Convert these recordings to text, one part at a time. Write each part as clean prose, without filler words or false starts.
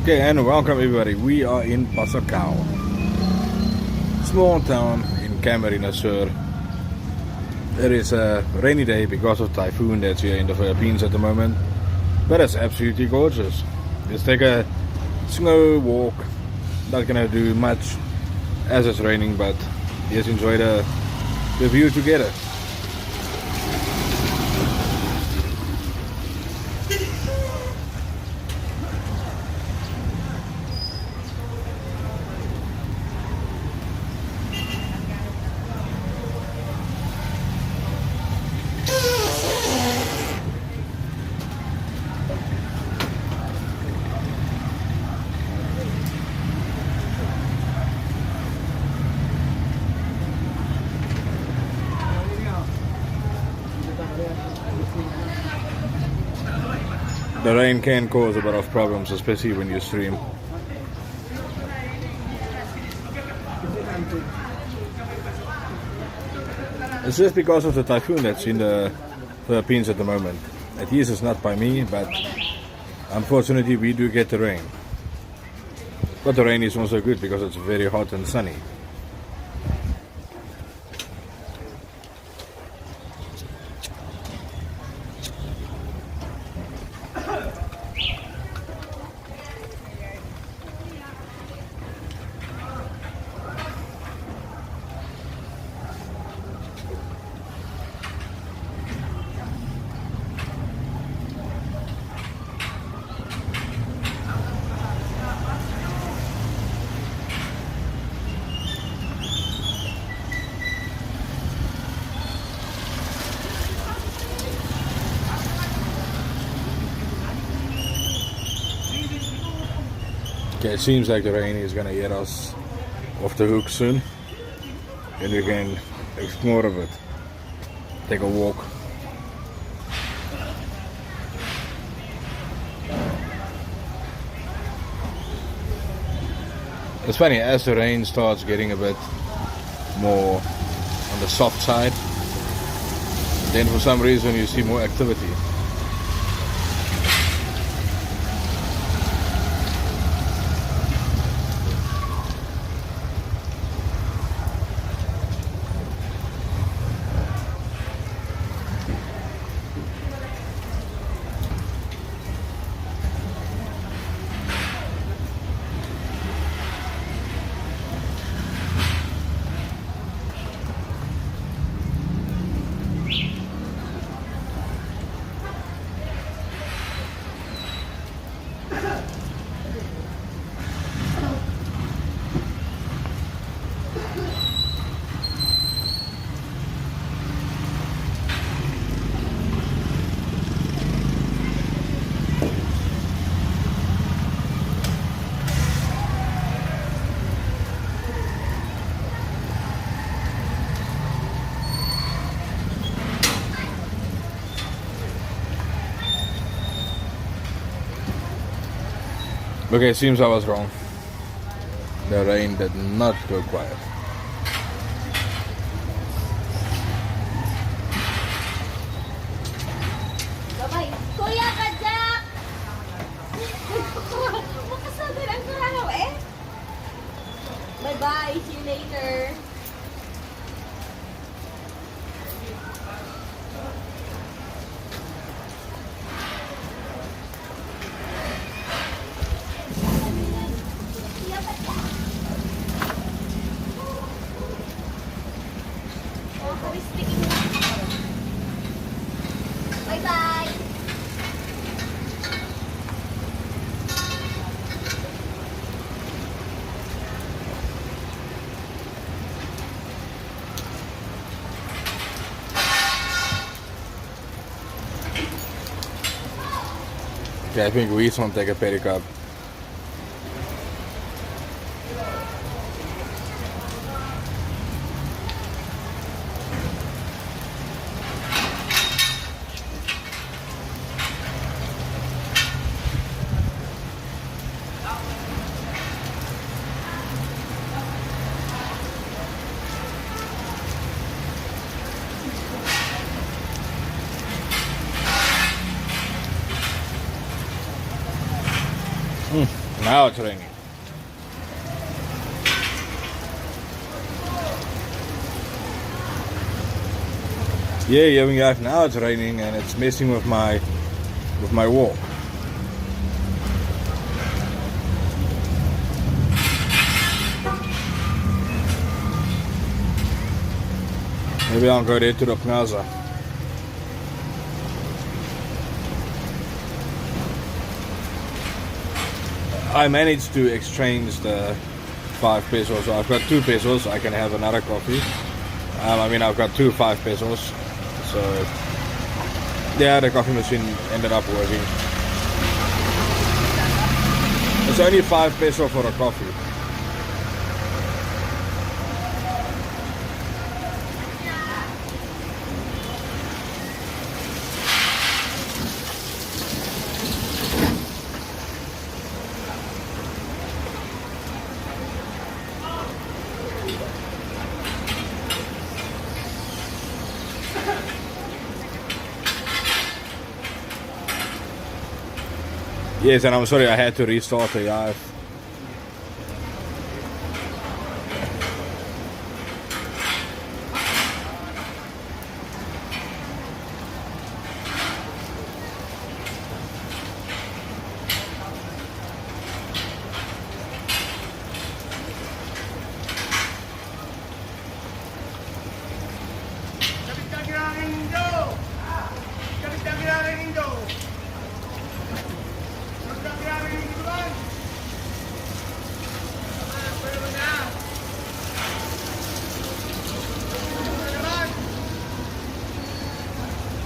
Okay, and welcome everybody. We are in Pasacao, small town in Camarines Sur. It is a rainy day because of typhoon that's here in the Philippines at the moment, but it's absolutely gorgeous. Let's take a snow walk. Not gonna do much as it's raining, but let's enjoy the view together. The rain can cause a bit of problems, especially when you stream. It's just because of the typhoon that's in the Philippines at the moment. At least it's not by me, but unfortunately we do get the rain. But the rain is also good because it's very hot and sunny. Okay, it seems like the rain is gonna get us off the hook soon, and we can explore a bit, take a walk. It's funny, as the rain starts getting a bit more on the soft side, then for some reason you see more activity. Okay, it seems I was wrong. The rain did not go quiet. Bye-bye. Kuya Kajak! Makasabi lang sa araw eh. Bye-bye. See you later. Bye-bye. Okay, I think we each want to take a pedicab. Now it's raining. Yeah, now it's raining and it's messing with my walk. Maybe I'll go there to the plaza. I managed to exchange the 5 pesos. So I've got 2 pesos. I can have another coffee. I've got 2 5 pesos. So yeah, the coffee machine ended up working. It's only 5 pesos for a coffee. Yes, and I'm sorry I had to restart the yard.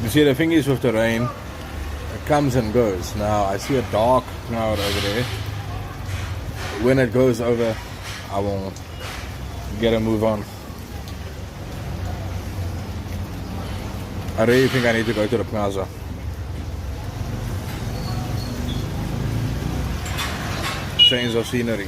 You see, the thing is with the rain, it comes and goes. Now I see a dark cloud over there. When it goes over, I will get a move on. I really think I need to go to the plaza. Change of scenery.